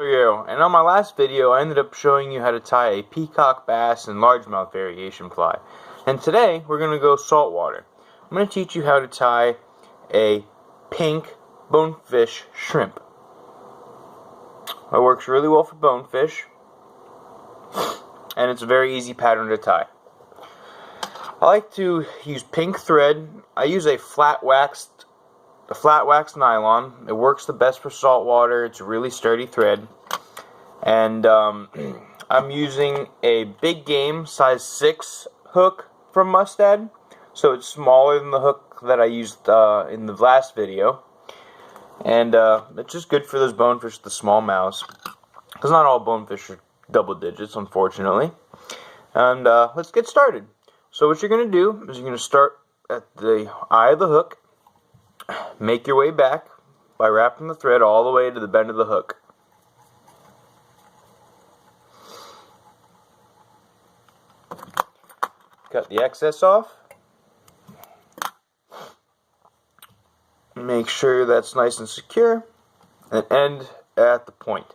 Yo, and on my last video I ended up showing you how to tie a peacock bass and largemouth variation fly. And today we're going to go saltwater. I'm going to teach you how to tie a pink bonefish shrimp. It works really well for bonefish, and it's a very easy pattern to tie. I like to use pink thread. I use a flat wax nylon. It works the best for saltwater. It's a really sturdy thread. And I'm using a big game size 6 hook from Mustad. So it's smaller than the hook that I used in the last video. And it's just good for those bonefish with the small mouths. Because not all bonefish are double digits, unfortunately. And let's get started. So what you're going to do is you're going to start at the eye of the hook. Make your way back by wrapping the thread all the way to the bend of the hook. Cut the excess off. Make sure that's nice and secure, and end at the point.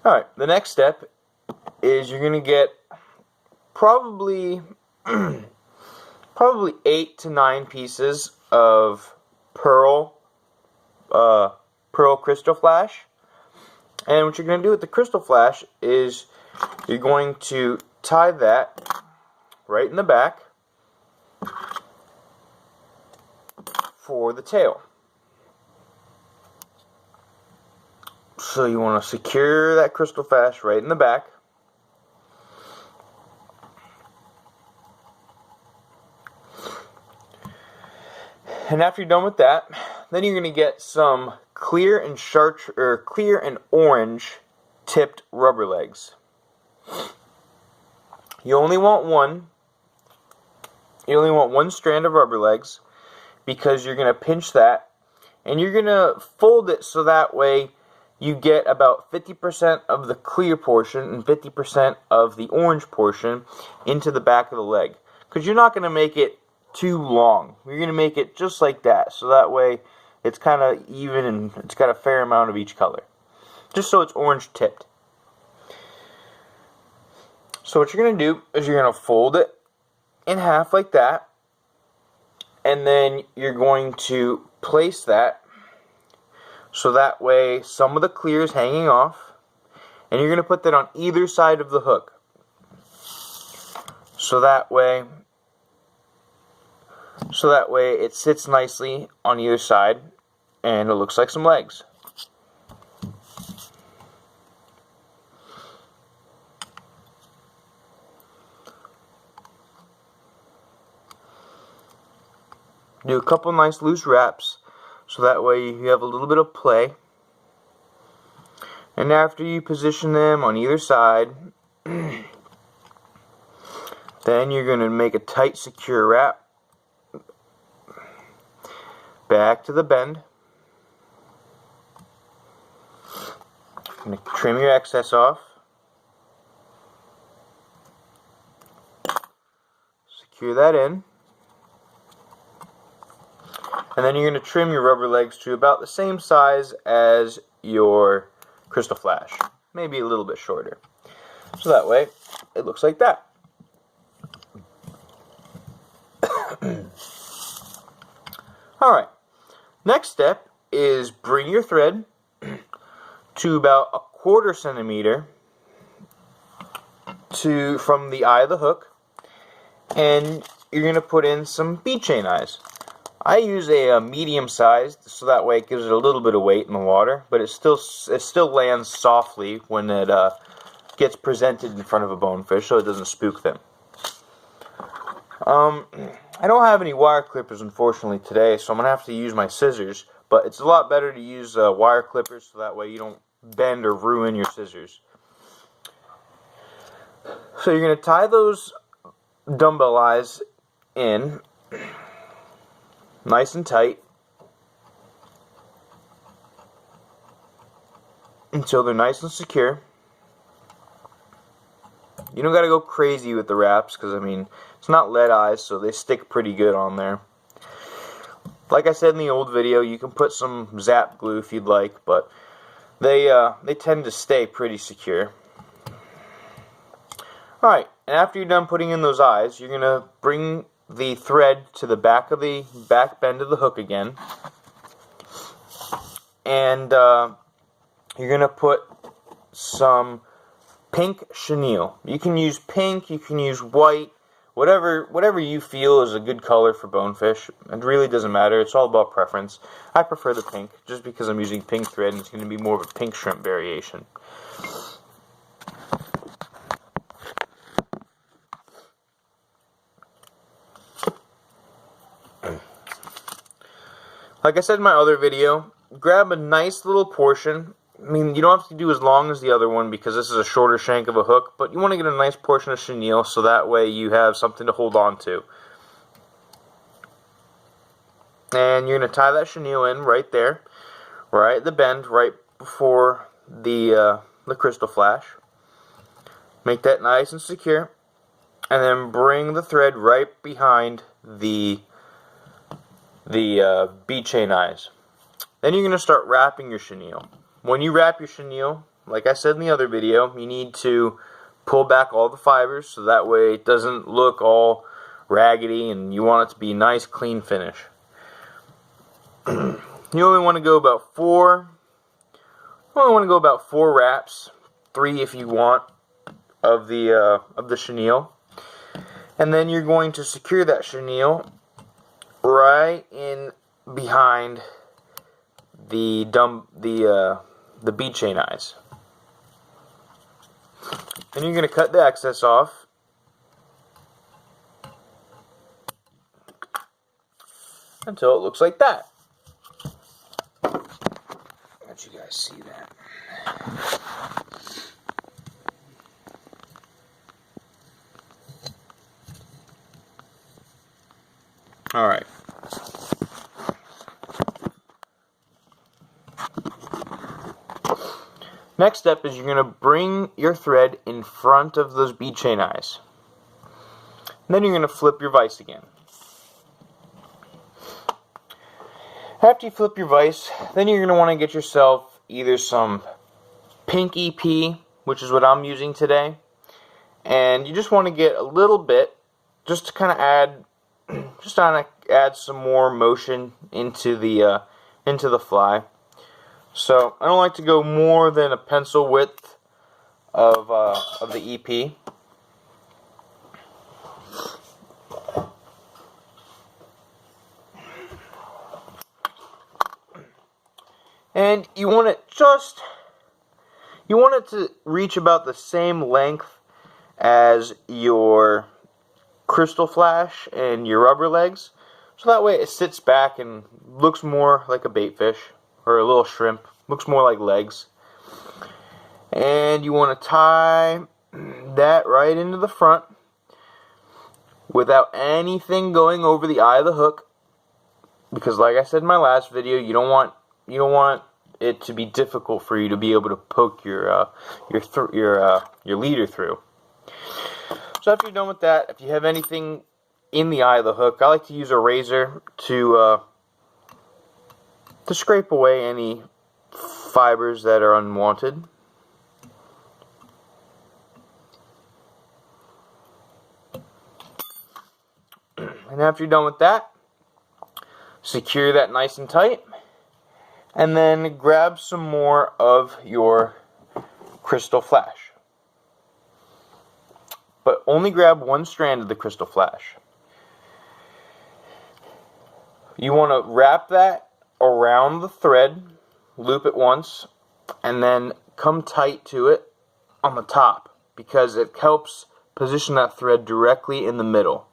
Alright, the next step is you're going to get probably 8 to 9 pieces of pearl crystal flash. And what you're going to do with the crystal flash is you're going to tie that right in the back for the tail. So you want to secure that crystal flash right in the back. And after you're done with that, then you're going to get some clear and orange tipped rubber legs. You only want one. You only want one strand of rubber legs, because you're going to pinch that, and you're going to fold it so that way you get about 50% of the clear portion and 50% of the orange portion into the back of the leg. Because you're not going to make it too long. You're going to make it just like that, so that way it's kind of even and it's got a fair amount of each color. Just so it's orange tipped. So what you're going to do is you're going to fold it in half like that, and then you're going to place that so that way some of the clear is hanging off, and you're going to put that on either side of the hook. So that way it sits nicely on either side and it looks like some legs. Do a couple nice loose wraps so that way you have a little bit of play. And after you position them on either side, then you're going to make a tight, secure wrap back to the bend. Trim your excess off. Secure that in. And then you're going to trim your rubber legs to about the same size as your crystal flash. Maybe a little bit shorter. So that way, it looks like that. Alright, next step is bring your thread to about 1/4 centimeter from the eye of the hook, and you're going to put in some bead chain eyes. I use a medium sized, so that way it gives it a little bit of weight in the water, but it still lands softly when it gets presented in front of a bonefish, so it doesn't spook them. I don't have any wire clippers, unfortunately, today, so I'm going to have to use my scissors, but it's a lot better to use wire clippers, so that way you don't bend or ruin your scissors. So you're going to tie those dumbbell eyes in nice and tight until they're nice and secure. You don't got to go crazy with the wraps, because I mean, it's not lead eyes, so they stick pretty good on there. Like I said in the old video, you can put some zap glue if you'd like, but they tend to stay pretty secure. Alright, and after you're done putting in those eyes, you're going to bring the thread to the back bend of the hook again. And you're going to put some pink chenille. You can use pink, you can use white, whatever you feel is a good color for bonefish. It really doesn't matter. It's all about preference. I prefer the pink just because I'm using pink thread and it's going to be more of a pink shrimp variation. Like I said in my other video, grab a nice little portion. I mean, you don't have to do as long as the other one because this is a shorter shank of a hook, but you want to get a nice portion of chenille so that way you have something to hold on to. And you're going to tie that chenille in right there, right at the bend, right before the crystal flash. Make that nice and secure, and then bring the thread right behind the bead chain eyes. Then you're going to start wrapping your chenille. When you wrap your chenille, like I said in the other video, you need to pull back all the fibers so that way it doesn't look all raggedy, and you want it to be a nice clean finish. You only want to go about four wraps, 3 if you want, of the chenille. And then you're going to secure that chenille right in behind the bead chain eyes. And you're going to cut the excess off. Until it looks like that. Let you guys see that. Alright. Next step is you're going to bring your thread in front of those bead chain eyes. And then you're going to flip your vise again. After you flip your vise, then you're going to want to get yourself either some pink EP, which is what I'm using today, and you just want to get a little bit, just to kind of add some more motion into the fly. So I don't like to go more than a pencil width of the EP. And you want it to reach about the same length as your crystal flash and your rubber legs, so that way it sits back and looks more like a bait fish or a little shrimp, looks more like legs. And you want to tie that right into the front without anything going over the eye of the hook, because like I said in my last video, you don't want it to be difficult for you to be able to poke your leader through. So after you're done with that, if you have anything in the eye of the hook, I like to use a razor to scrape away any fibers that are unwanted. And after you're done with that, secure that nice and tight, and then grab some more of your crystal flash. But only grab one strand of the crystal flash. You want to wrap that around the thread, loop it once, and then come tight to it on the top, because it helps position that thread directly in the middle.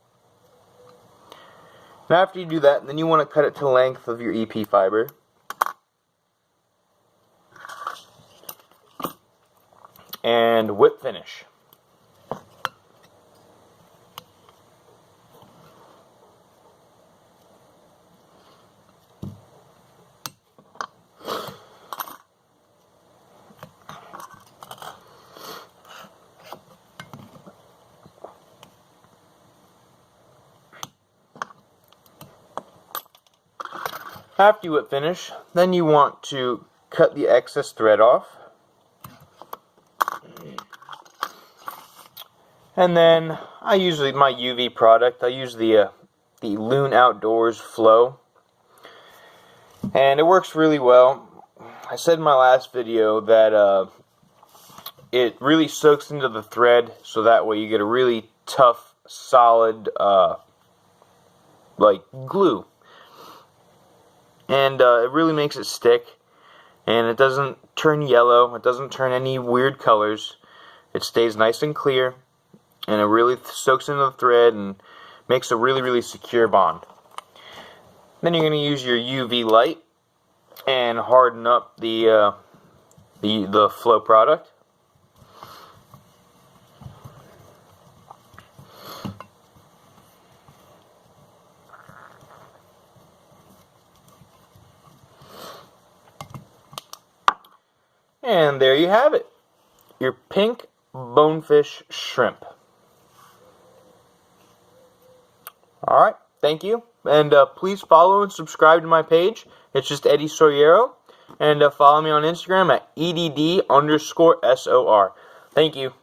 Now after you do that, then you want to cut it to the length of your EP fiber. And whip finish. After you whip finish, then you want to cut the excess thread off. And then I use my UV product. I use the Loon Outdoors Flow, and it works really well. I said in my last video that it really soaks into the thread, so that way you get a really tough, solid, like glue, and it really makes it stick, and it doesn't turn yellow. It doesn't turn any weird colors. It stays nice and clear, and it really soaks into the thread and makes a really, really secure bond. Then you're going to use your UV light and harden up the Flow product. And there you have it, your pink bonefish shrimp. Alright, thank you. And please follow and subscribe to my page. It's just Eddie Soriero. And follow me on Instagram at EDD_SOR. Thank you.